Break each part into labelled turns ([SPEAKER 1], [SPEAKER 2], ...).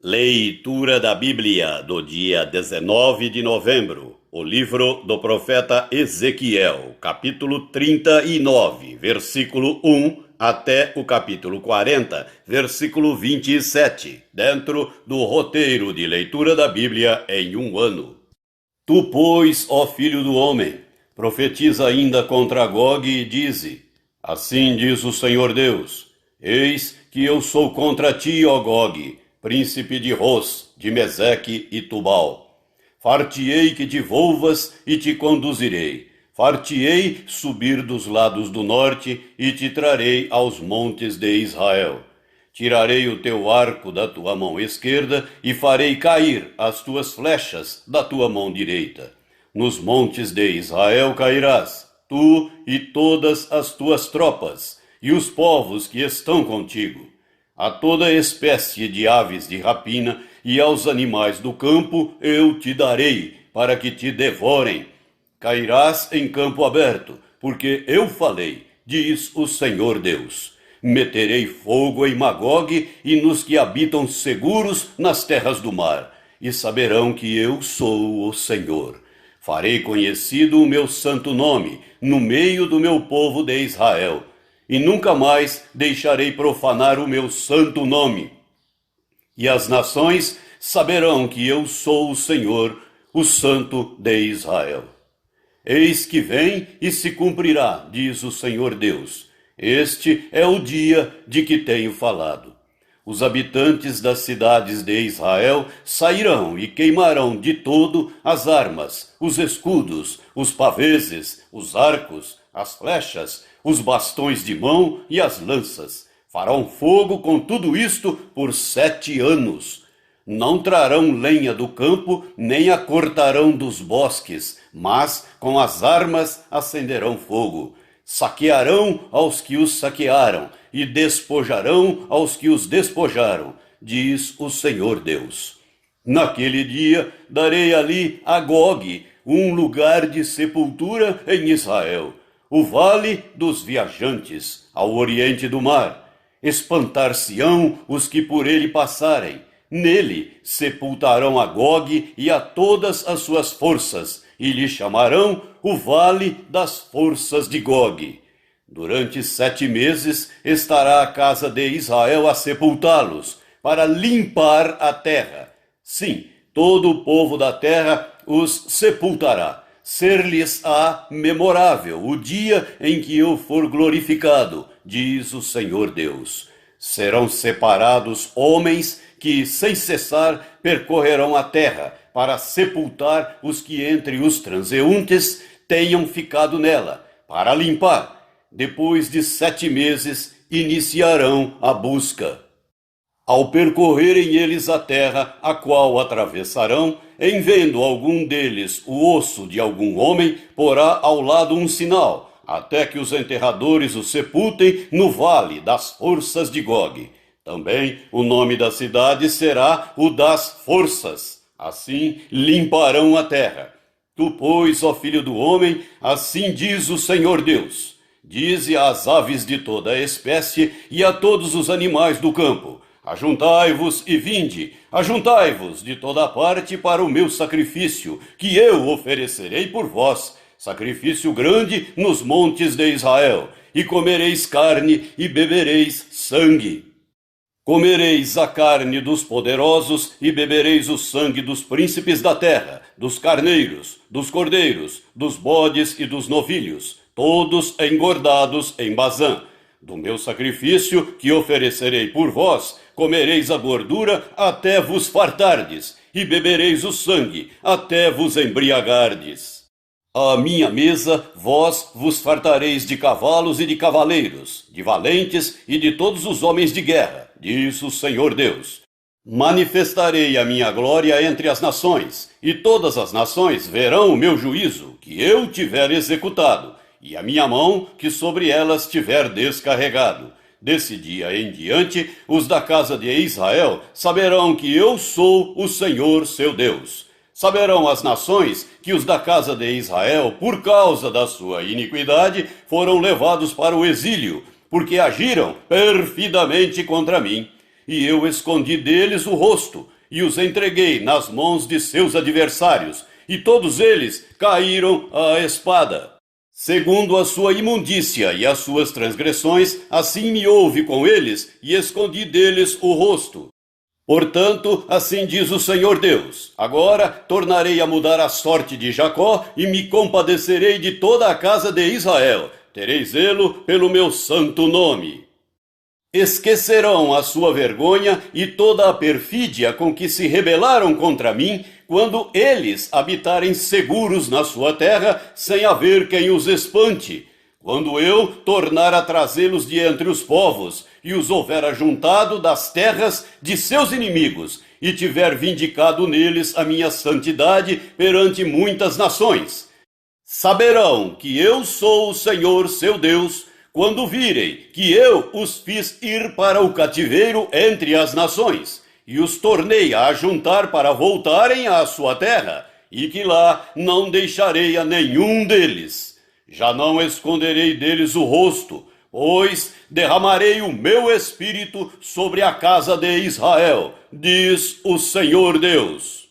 [SPEAKER 1] Leitura da Bíblia do dia 19 de novembro, o livro do profeta Ezequiel, capítulo 39, versículo 1 até o capítulo 40, versículo 27, dentro do roteiro de leitura da Bíblia em um ano. Tu, pois, ó filho do homem, profetiza ainda contra Gog e dize: assim diz o Senhor Deus, eis que eu sou contra ti, ó Gog, príncipe de Ros, de Meseque e Tubal. Far-te-ei que te volvas e te conduzirei. Far-te-ei subir dos lados do norte e te trarei aos montes de Israel. Tirarei o teu arco da tua mão esquerda e farei cair as tuas flechas da tua mão direita. Nos montes de Israel cairás, tu e todas as tuas tropas, e os povos que estão contigo. A toda espécie de aves de rapina e aos animais do campo eu te darei, para que te devorem. Cairás em campo aberto, porque eu falei, diz o Senhor Deus. Meterei fogo em Magog e nos que habitam seguros nas terras do mar, e saberão que eu sou o Senhor. Farei conhecido o meu santo nome no meio do meu povo de Israel, e nunca mais deixarei profanar o meu santo nome. E as nações saberão que eu sou o Senhor, o Santo de Israel. Eis que vem e se cumprirá, diz o Senhor Deus. Este é o dia de que tenho falado. Os habitantes das cidades de Israel sairão e queimarão de todo as armas, os escudos, os paveses, os arcos, as flechas, os bastões de mão e as lanças. Farão fogo com tudo isto por 7 anos. Não trarão lenha do campo, nem a cortarão dos bosques, mas com as armas acenderão fogo. Saquearão aos que os saquearam, e despojarão aos que os despojaram, diz o Senhor Deus. Naquele dia darei ali a Gog um lugar de sepultura em Israel, o vale dos viajantes, ao oriente do mar. Espantar-se-ão os que por ele passarem. Nele sepultarão a Gog e a todas as suas forças, e lhe chamarão o Vale das Forças de Gog. Durante 7 meses estará a casa de Israel a sepultá-los, para limpar a terra. Sim, todo o povo da terra os sepultará. Ser-lhes-á memorável o dia em que eu for glorificado, diz o Senhor Deus. Serão separados homens que, sem cessar, percorrerão a terra para sepultar os que entre os transeuntes tenham ficado nela, para limpar. Depois de 7 meses, iniciarão a busca. Ao percorrerem eles a terra, a qual atravessarão, em vendo algum deles o osso de algum homem, porá ao lado um sinal, até que os enterradores o sepultem no vale das forças de Gog. Também o nome da cidade será o das forças. Assim limparão a terra. Tu, pois, ó filho do homem, assim diz o Senhor Deus. Dize às aves de toda a espécie e a todos os animais do campo: ajuntai-vos e vinde, ajuntai-vos de toda parte para o meu sacrifício, que eu oferecerei por vós, sacrifício grande nos montes de Israel, e comereis carne e bebereis sangue. Comereis a carne dos poderosos e bebereis o sangue dos príncipes da terra, dos carneiros, dos cordeiros, dos bodes e dos novilhos, todos engordados em Bazã. Do meu sacrifício que oferecerei por vós, comereis a gordura até vos fartardes, e bebereis o sangue até vos embriagardes. À minha mesa vós vos fartareis de cavalos e de cavaleiros, de valentes e de todos os homens de guerra, diz o Senhor Deus. Manifestarei a minha glória entre as nações, e todas as nações verão o meu juízo, que eu tiver executado, e a minha mão que sobre elas tiver descarregado. Desse dia em diante, os da casa de Israel saberão que eu sou o Senhor seu Deus. Saberão as nações que os da casa de Israel, por causa da sua iniquidade, foram levados para o exílio, porque agiram perfidamente contra mim. E eu escondi deles o rosto, e os entreguei nas mãos de seus adversários, e todos eles caíram à espada. Segundo a sua imundícia e as suas transgressões, assim me houve com eles, e escondi deles o rosto. Portanto, assim diz o Senhor Deus: agora tornarei a mudar a sorte de Jacó, e me compadecerei de toda a casa de Israel. Terei zelo pelo meu santo nome. Esquecerão a sua vergonha e toda a perfídia com que se rebelaram contra mim, quando eles habitarem seguros na sua terra, sem haver quem os espante. Quando eu tornar a trazê-los de entre os povos, e os houver ajuntado das terras de seus inimigos, e tiver vindicado neles a minha santidade perante muitas nações. Saberão que eu sou o Senhor seu Deus, quando virem que eu os fiz ir para o cativeiro entre as nações, e os tornei a ajuntar para voltarem à sua terra, e que lá não deixarei a nenhum deles. Já não esconderei deles o rosto, pois derramarei o meu espírito sobre a casa de Israel, diz o Senhor Deus.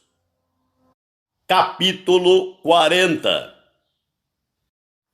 [SPEAKER 1] Capítulo 40.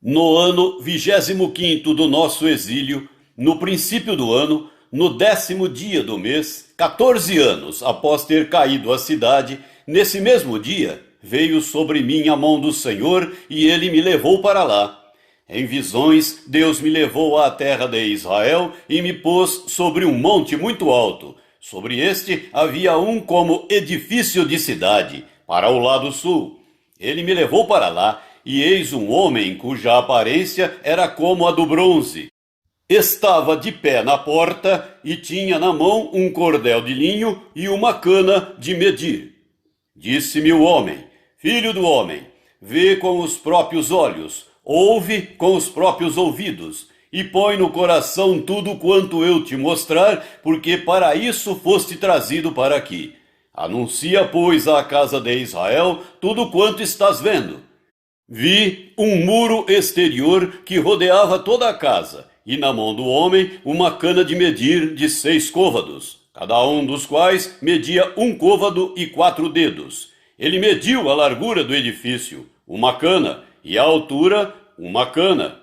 [SPEAKER 1] No ano 25º do nosso exílio, no princípio do ano, no 10º dia do mês, 14 anos após ter caído a cidade, nesse mesmo dia, veio sobre mim a mão do Senhor e ele me levou para lá. Em visões, Deus me levou à terra de Israel e me pôs sobre um monte muito alto. Sobre este havia um como edifício de cidade, para o lado sul. Ele me levou para lá, e eis um homem cuja aparência era como a do bronze. Estava de pé na porta e tinha na mão um cordel de linho e uma cana de medir. Disse-me o homem: filho do homem, vê com os próprios olhos, ouve com os próprios ouvidos, e põe no coração tudo quanto eu te mostrar, porque para isso foste trazido para aqui. Anuncia, pois, à casa de Israel tudo quanto estás vendo. Vi um muro exterior que rodeava toda a casa, e na mão do homem uma cana de medir de 6 côvados, cada um dos quais media 1 côvado e 4 dedos. Ele mediu a largura do edifício, uma cana, e a altura, uma cana.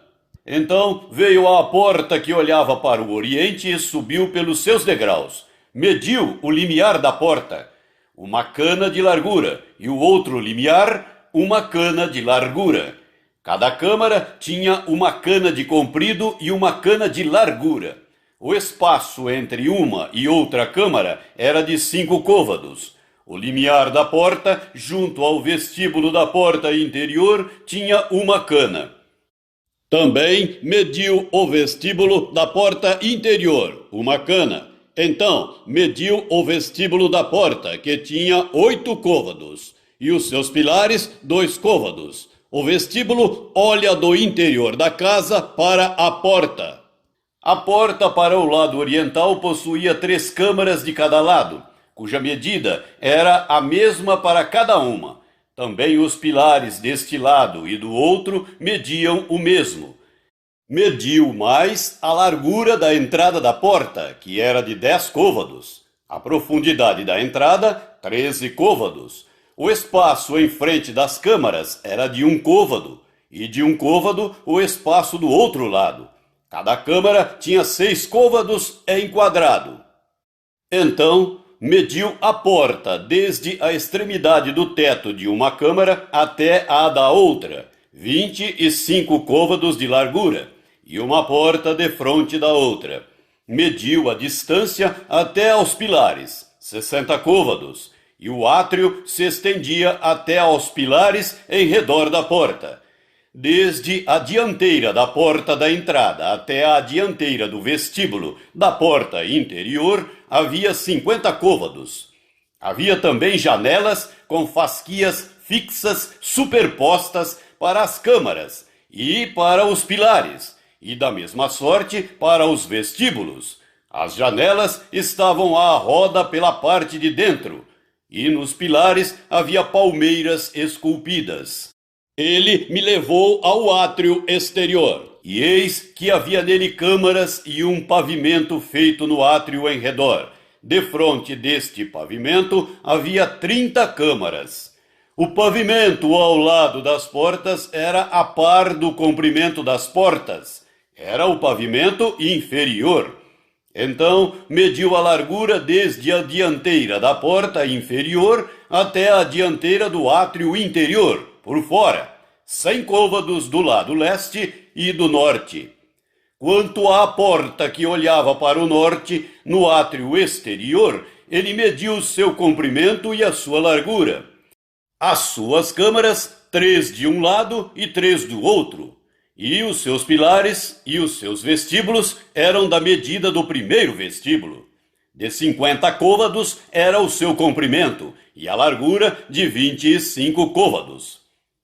[SPEAKER 1] Então veio à porta que olhava para o oriente e subiu pelos seus degraus. Mediu o limiar da porta, uma cana de largura, e o outro limiar, uma cana de largura. Cada câmara tinha uma cana de comprido e uma cana de largura. O espaço entre uma e outra câmara era de 5 côvados. O limiar da porta, junto ao vestíbulo da porta interior, tinha uma cana. Também mediu o vestíbulo da porta interior, uma cana. Então mediu o vestíbulo da porta, que tinha 8 côvados. E os seus pilares, 2 côvados. O vestíbulo olha do interior da casa para a porta. A porta para o lado oriental possuía 3 câmaras de cada lado, cuja medida era a mesma para cada uma. Também os pilares deste lado e do outro mediam o mesmo. Mediu mais a largura da entrada da porta, que era de 10 côvados. A profundidade da entrada, 13 côvados. O espaço em frente das câmaras era de 1 côvado, e de 1 côvado o espaço do outro lado. Cada câmara tinha 6 côvados em quadrado. Então mediu a porta desde a extremidade do teto de uma câmara até a da outra, 25 côvados de largura, e uma porta defronte da outra. Mediu a distância até aos pilares, 60 côvados, e o átrio se estendia até aos pilares em redor da porta. Desde a dianteira da porta da entrada até a dianteira do vestíbulo da porta interior havia 50 côvados. Havia também janelas com fasquias fixas superpostas para as câmaras e para os pilares, e da mesma sorte para os vestíbulos. As janelas estavam à roda pela parte de dentro, e nos pilares havia palmeiras esculpidas. Ele me levou ao átrio exterior, e eis que havia nele câmaras e um pavimento feito no átrio em redor, Defronte deste pavimento havia 30 câmaras. O pavimento ao lado das portas era a par do comprimento das portas. Era o pavimento inferior. Então, mediu a largura desde a dianteira da porta inferior até a dianteira do átrio interior, por fora, 100 côvados do lado leste e do norte. Quanto à porta que olhava para o norte, no átrio exterior, ele mediu seu comprimento e a sua largura. As suas câmaras, 3 de um lado e 3 do outro. E os seus pilares e os seus vestíbulos eram da medida do primeiro vestíbulo. De 50 côvados era o seu comprimento, e a largura de 25 côvados.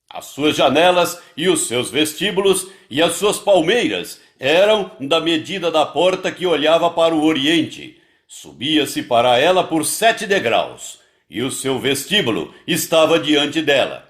[SPEAKER 1] As suas janelas e os seus vestíbulos e as suas palmeiras eram da medida da porta que olhava para o oriente. Subia-se para ela por 7 degraus, e o seu vestíbulo estava diante dela.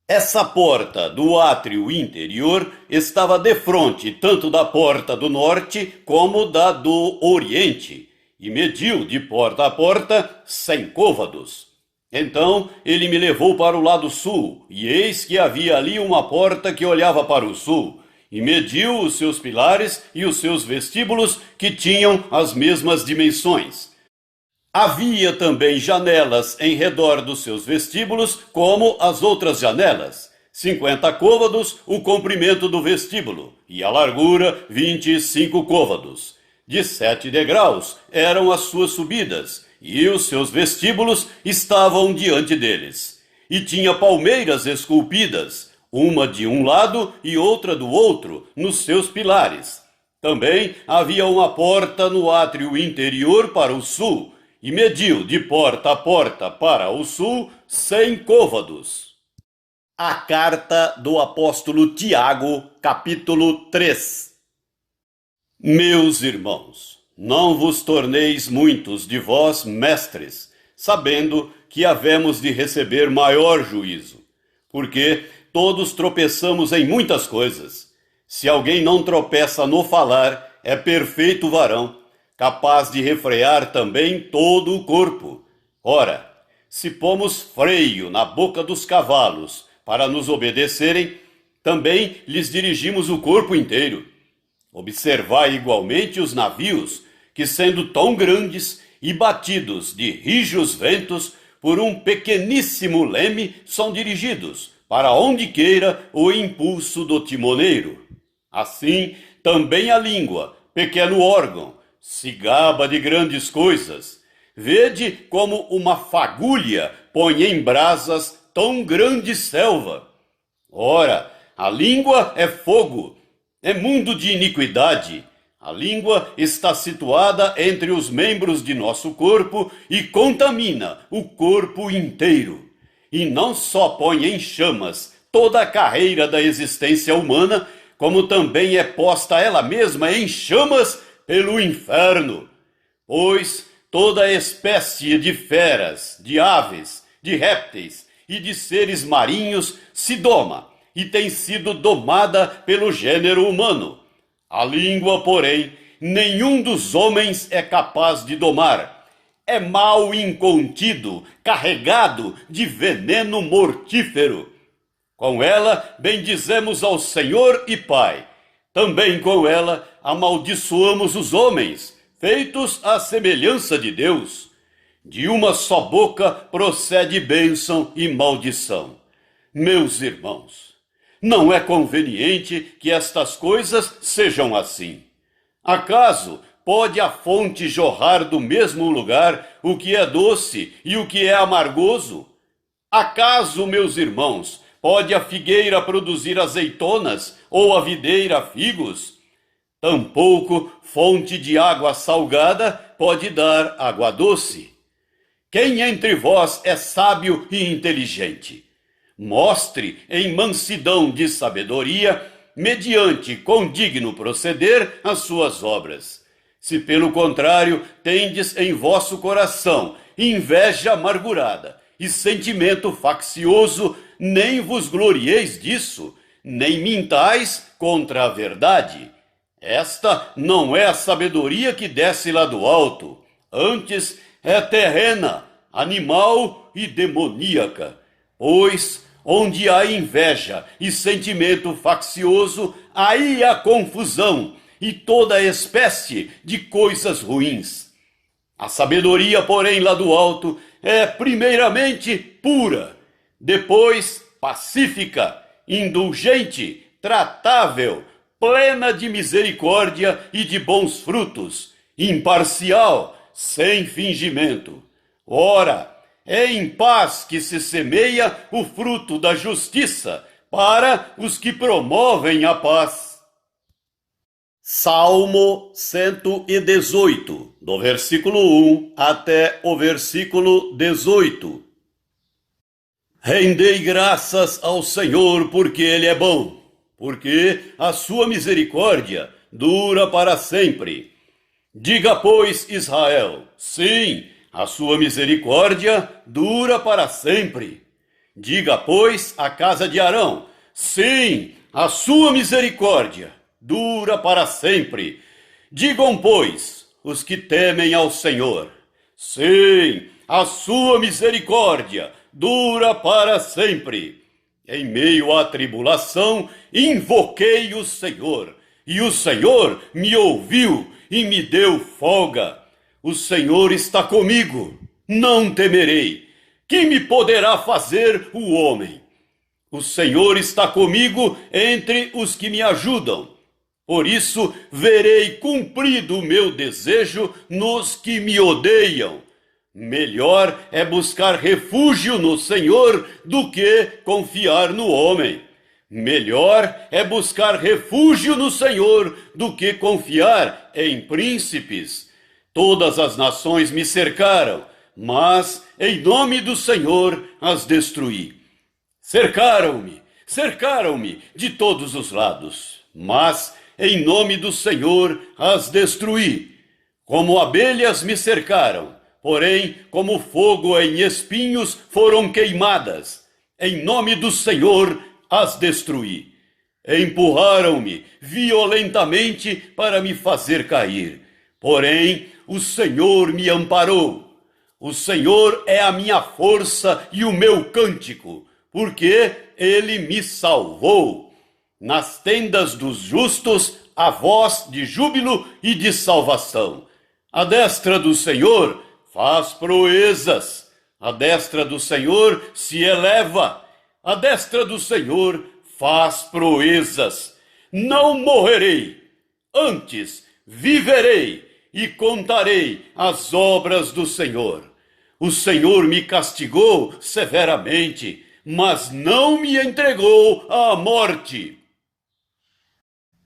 [SPEAKER 1] Essa porta do átrio interior estava defronte tanto da porta do norte como da do oriente, e mediu de porta a porta 100 côvados. Então ele me levou para o lado sul, e eis que havia ali uma porta que olhava para o sul, e mediu os seus pilares e os seus vestíbulos, que tinham as mesmas dimensões. Havia também janelas em redor dos seus vestíbulos, como as outras janelas. 50 côvados o comprimento do vestíbulo, e a largura 25 côvados. De 7 degraus eram as suas subidas, e os seus vestíbulos estavam diante deles. E tinha palmeiras esculpidas, uma de um lado e outra do outro, nos seus pilares. Também havia uma porta no átrio interior para o sul, e mediu de porta a porta para o sul 100 côvados. A carta do apóstolo Tiago, capítulo 3. Meus irmãos, não vos torneis muitos de vós mestres, sabendo que havemos de receber maior juízo, porque todos tropeçamos em muitas coisas. Se alguém não tropeça no falar, é perfeito varão, capaz de refrear também todo o corpo. Ora, se pomos freio na boca dos cavalos para nos obedecerem, também lhes dirigimos o corpo inteiro. Observai igualmente os navios, que sendo tão grandes e batidos de rijos ventos, por um pequeníssimo leme são dirigidos, para onde queira o impulso do timoneiro. Assim, também a língua, pequeno órgão, se gaba de grandes coisas. Vede como uma fagulha põe em brasas tão grande selva. Ora, a língua é fogo, é mundo de iniquidade. A língua está situada entre os membros de nosso corpo e contamina o corpo inteiro. E não só põe em chamas toda a carreira da existência humana, como também é posta ela mesma em chamas pelo inferno. Pois toda espécie de feras, de aves, de répteis e de seres marinhos se doma e tem sido domada pelo gênero humano. A língua, porém, nenhum dos homens é capaz de domar. É mal incontido, carregado de veneno mortífero. Com ela bendizemos ao Senhor e Pai. Também com ela amaldiçoamos os homens, feitos à semelhança de Deus. De uma só boca procede bênção e maldição. Meus irmãos, não é conveniente que estas coisas sejam assim. Acaso pode a fonte jorrar do mesmo lugar o que é doce e o que é amargoso? Acaso, meus irmãos, pode a figueira produzir azeitonas ou a videira figos? Tampouco fonte de água salgada pode dar água doce. Quem entre vós é sábio e inteligente? Mostre em mansidão de sabedoria, mediante condigno proceder, as suas obras. Se pelo contrário tendes em vosso coração inveja amargurada e sentimento faccioso, nem vos glorieis disso, nem mintais contra a verdade. Esta não é a sabedoria que desce lá do alto. antes é terrena, animal e demoníaca, pois onde há inveja e sentimento faccioso, aí há confusão e toda espécie de coisas ruins. A sabedoria, porém, lá do alto, é primeiramente pura, depois pacífica, indulgente, tratável, plena de misericórdia e de bons frutos, imparcial, sem fingimento. Ora, é em paz que se semeia o fruto da justiça para os que promovem a paz. Salmo 118, do versículo 1 até o versículo 18. Rendei graças ao Senhor porque Ele é bom, porque a sua misericórdia dura para sempre. Diga, pois, Israel, sim, a sua misericórdia dura para sempre. Diga, pois, a casa de Arão, sim, a sua misericórdia dura para sempre. Digam, pois, os que temem ao Senhor, sim, a sua misericórdia dura para sempre. Em meio à tribulação, invoquei o Senhor, e o Senhor me ouviu e me deu folga. O Senhor está comigo, não temerei. Que me poderá fazer o homem? O Senhor está comigo entre os que me ajudam. Por isso, verei cumprido o meu desejo nos que me odeiam. Melhor é buscar refúgio no Senhor do que confiar no homem. Melhor é buscar refúgio no Senhor do que confiar em príncipes. Todas as nações me cercaram, mas em nome do Senhor as destruí. Cercaram-me de todos os lados, mas em nome do Senhor as destruí. Como abelhas me cercaram, porém como fogo em espinhos foram queimadas. Em nome do Senhor as destruí. Empurraram-me violentamente para me fazer cair, porém o Senhor me amparou. O Senhor é a minha força e o meu cântico, porque Ele me salvou. Nas tendas dos justos há voz de júbilo e de salvação. A destra do Senhor faz proezas. A destra do Senhor se eleva. A destra do Senhor faz proezas. Não morrerei, antes viverei e contarei as obras do Senhor. O Senhor me castigou severamente, mas não me entregou à morte.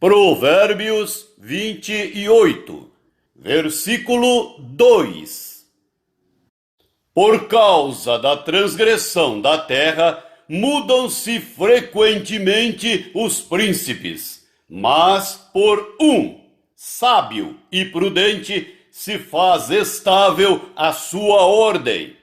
[SPEAKER 1] Provérbios 28, versículo 2. Por causa da transgressão da terra, mudam-se frequentemente os príncipes, mas por um sábio e prudente se faz estável a sua ordem.